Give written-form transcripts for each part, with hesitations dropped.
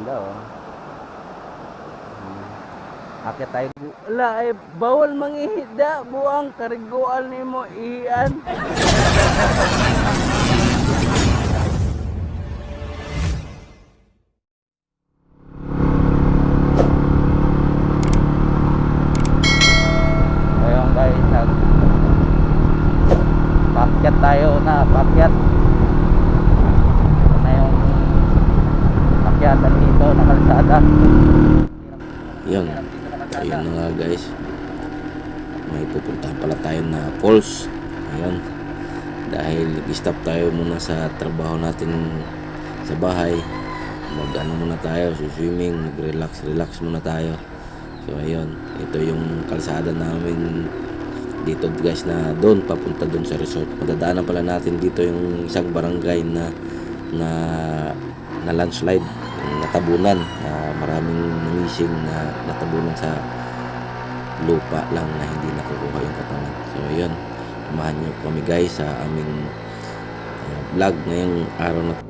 Ganda oh. Akit tayo. Wala ay bawal mangihida buang kariguan nimo ihian. Ayun guys, pakyat tayo na pakyat. Ito na yung pakyatan dito na kalsada. Yun, ayun na nga guys, may pupuntahan pala tayo na falls. Ayun, dahil nag-stop tayo muna sa trabaho natin sa bahay, mag-ano muna tayo, swimming, mag-relax muna tayo. So ayun, ito yung kalsada namin dito guys, na doon papunta doon sa resort. Madadaanan pala natin dito yung isang barangay na landslide, yung natabunan, maraming missing na natabunan sa lupa lang na hindi nakukuha yung katawan. So ayun, samahan niyo kami guys sa aming vlog ngayong araw na to.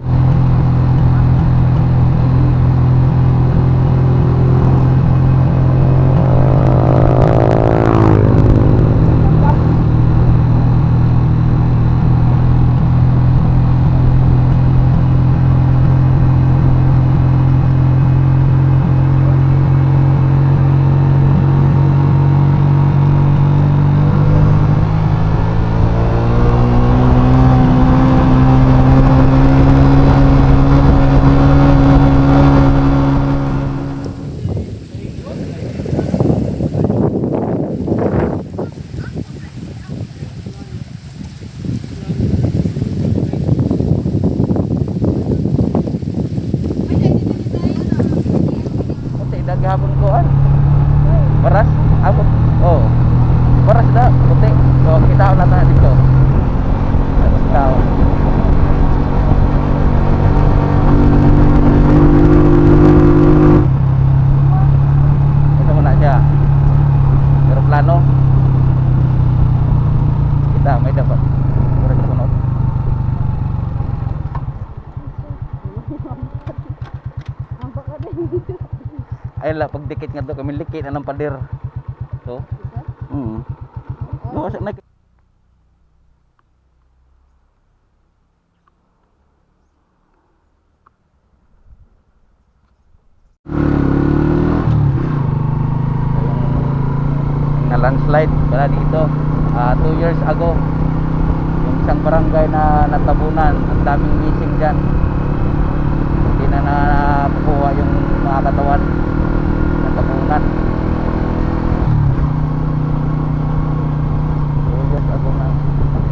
Gahapon ko baras abot oh baras da puti so kita na tayo dito tao ito muna siya aeroplano kita may dapat kurang sunod ay la pagdikit nga to kami likit na ng pader to no sa nag na landslide pala dito 2 years ago yung isang barangay na natabunan, ang daming missing dyan, hindi na nakukuha yung mga katawan natabunan. 2 years ago na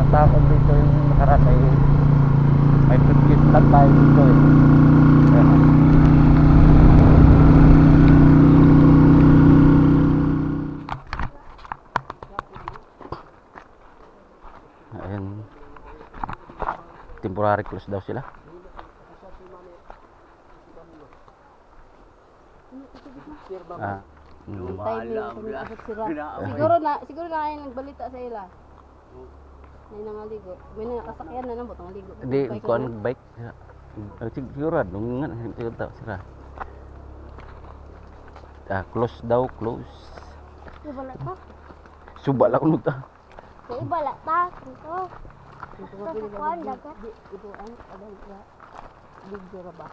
natakot dito yung nakaraan, may previous lang tayo dito Ayan, temporary close daw sila. Siguro na ay nagbalita sa ila. May nangaligo. May nakasakyan na nambot nangaligo. Di kon bike. Siguro dungan siguro ta sira. Close daw, close. Ibala ta. Suba la kuno ta. Ibala ta. Ito. Ito kuan dagat. Ito ang ada video ra ba.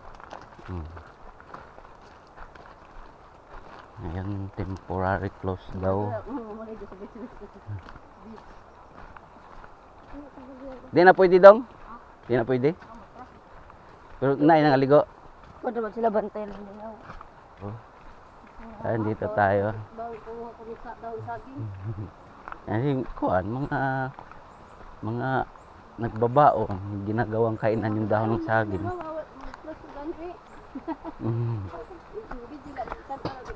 Ayan, temporary close daw. Di na pwede dong? Di na pwede? Pero na nangaligo. Pwede ba sila bantay lang nila? Oh. Ayan, dito tayo. Ayan, kuan, mga nagbabaon, ginagawang kainan yung dahon ng saging.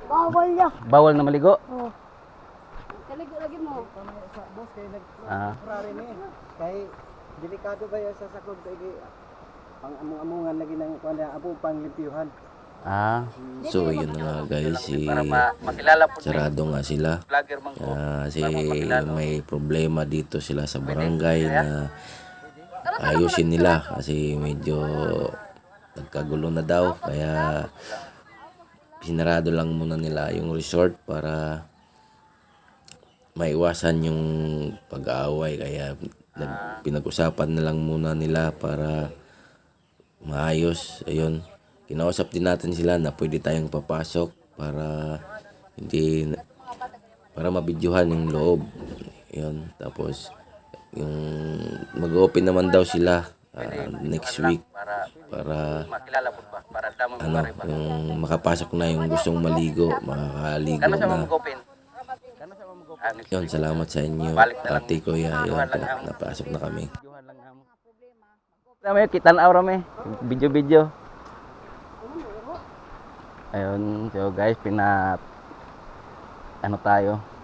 Bawal ya. Bawal na maligo? Oh. Kaligo lagi mo. Boss kay nagprare ni. Kay delikado ba ya sa sakog kay pang amungan lagi nang kuan abo pang limpyuhan. So yun na nga guys, sarado nga sila kasi may problema dito sila sa barangay na ayusin nila kasi medyo nagkagulo na daw, kaya sinarado lang muna nila yung resort para maiwasan yung pag-aaway, kaya pinag-usapan na lang muna nila para maayos. Ayun, kinausap din natin sila na pwede tayong papasok para hindi para mabidyohan yung loob. Ayun, tapos yung mag-open naman daw sila next week para yung makapasok na yung gustong maligo, makakaligo na. Yun, salamat sa inyo, Ate Kuya. Yun, napasok na kami. Rame, kitan aura me. Video. Ayun, so guys,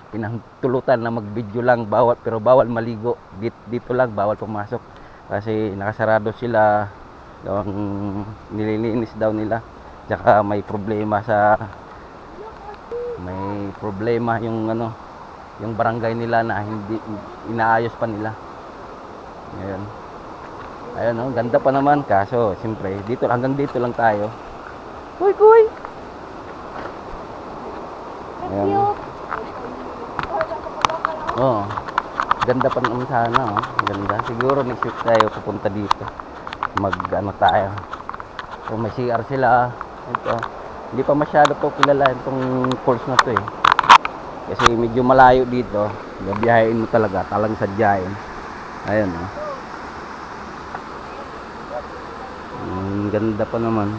pinahintulutan na mag-video lang, pero bawal maligo. Dito lang bawal pumasok kasi nakasarado sila. Nililinis daw nila. Tsaka may problema yung barangay nila na hindi inaayos pa nila. Ayun, oh, ganda pa naman, kaso siyempre hanggang dito lang tayo. Kuy. Ayun. Oh. Ganda pa naman sana, oh. Ganda. Siguro next week tayo pupunta dito. Tayo. So may CR sila. Ito. Hindi pa masyado to kilala itong course na to eh. Kasi medyo malayo dito. Babiyahin mo talaga, talang sadyain. Ayun, oh. Ganda pa naman.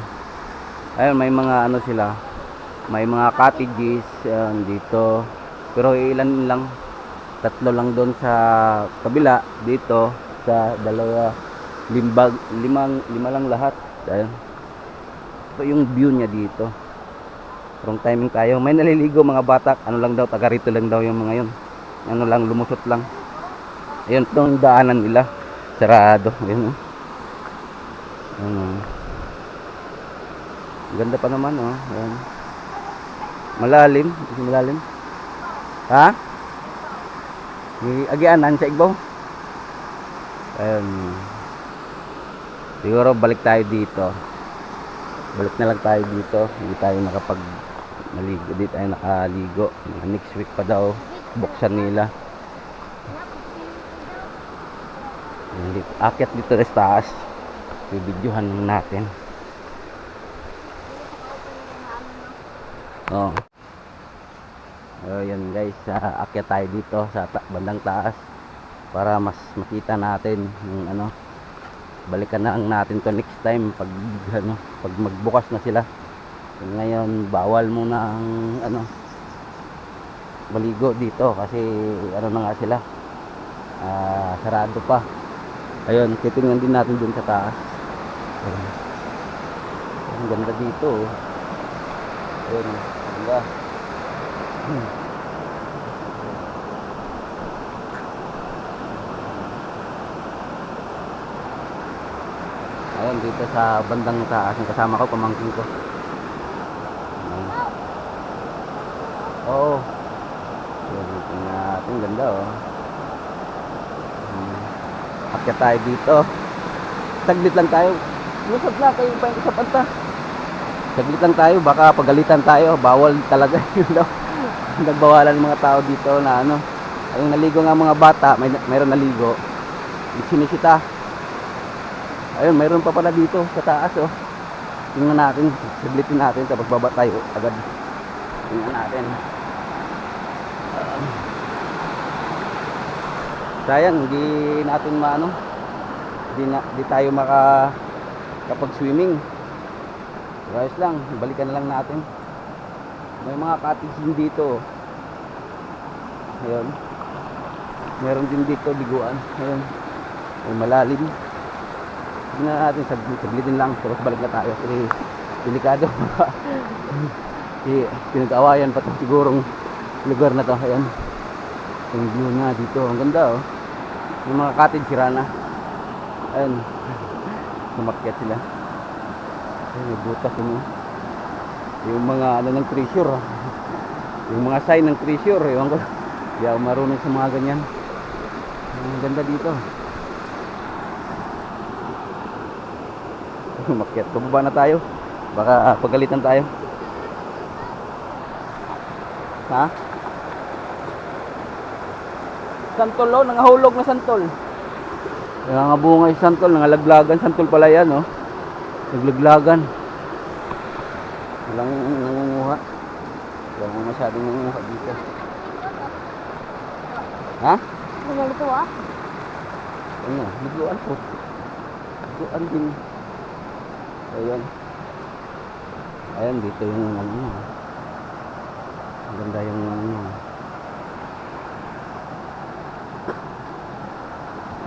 Ayun, may mga sila. May mga cottages dito. Pero ilan lang. 3 lang doon sa kabila. Dito sa dalawa, lima lang lahat. Ayun. Ito yung view niya dito. Wrong timing tayo. May naliligo mga bata. Lang daw, taga rito lang daw yung mga yun. Lumusot lang. Ayun, itong daanan nila. Sarado. Ayun, oh. Ganda pa naman, oh. Ayun. Malalim. Ha? Agianan sa igbaw. Ayun. Siguro balik tayo dito. Balik na lang tayo dito. Hindi tayo maligo. Hindi tayo nakaligo. Next week pa daw buksan nila. Akyat dito sa taas. Bibidyohan natin. Oh. Ayan guys, akyat tayo dito sa bandang taas para mas makita natin yung balikan na lang natin to next time pag magbukas na sila. Ngayon bawal muna ang maligo dito kasi na nga sila, sarado pa. Ayun, titingnan din natin dun sa taas. Ang ganda dito, oh. Ayun, ganda. Ayun, dito sa bandang taas yung kasama ko, pamangkin ko. Oo. Ayun, tingnan natin, ganda, oh. Akyat tayo dito. Saglit lang tayo. Lusot na kayo pa yung panta. Saglit lang tayo, baka pagalitan tayo. Bawal talaga yun daw. Nagbawalan ng mga tao dito na ayun, naligo nga mga bata, mayroon naligo. Sinisita. Ayun, mayroon pa pala dito sa taas, oh. Tingnan natin, saglitin natin tapos baba tayo agad. Tingnan natin. Sayang, hindi natin hindi tayo kapag swimming. Ayos lang, balikan na lang natin. May mga cottage din dito. Ayun. Meron din dito liguan. Ayun. May malalim. Tingnan natin, saglitin lang tapos balik na tayo. Kasi delikado. Pinag-awayan pa ito sigurong lugar na to. Ayun. Yung view na dito, ang ganda, oh. Yung mga cottage sira na. Ayun. Sumakyat sila. Ayun, may butas yun, oh. Yung mga ng treasure, oh. Yung mga sign ng treasure, ewan ko. Hindi ako marunong sa mga ganyan. Ang ganda dito. Sumakyat, pababa na tayo. Baka pagalitan tayo. Ha? Santol oh, nangahulog na santol. Kaya nga bunga yung santol, nangalaglagan santol pala yan oh. Naglaglagan. Walang nangunguha. Walang masyadong nangunguha dito. Ha? Ganito ah. Ano, nagluan po. Nagluan din. Ayan. Ayan, dito yung ano. Ang ganda yung ano.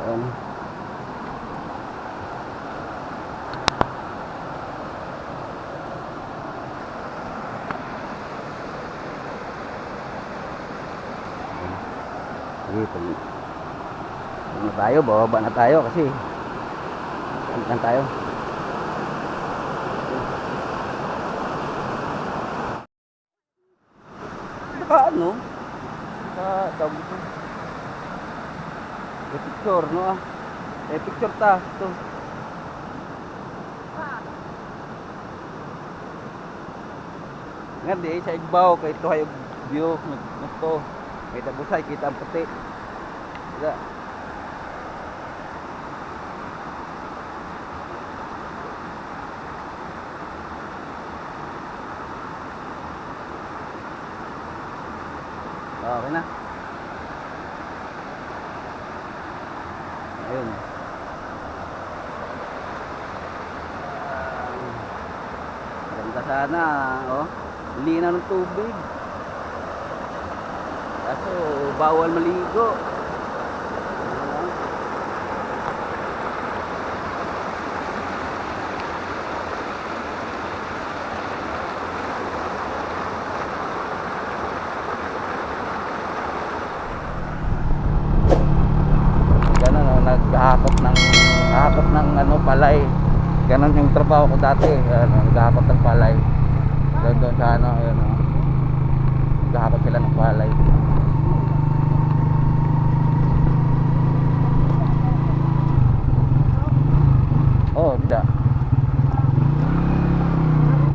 Ayan. Dito. Ano tayo, bababa na tayo kasi saan tayo. Baka ano? Tawag ito. Picture, no? Picture ta. Ito. Nga di, sa igbaw, kay ito hayog view, ito. May tabusay, kita ang puti. Diba? Okay na. Ayun. Ganda sana, oh. Linaw ng tubig. Kaso bawal maligo. Ganun oh, naghahakot ng ano palay. Ganun yung trabaho ko dati. Naghahakot ng palay. Doon sa ano, ayun oh. Naghahakot sila ng palay.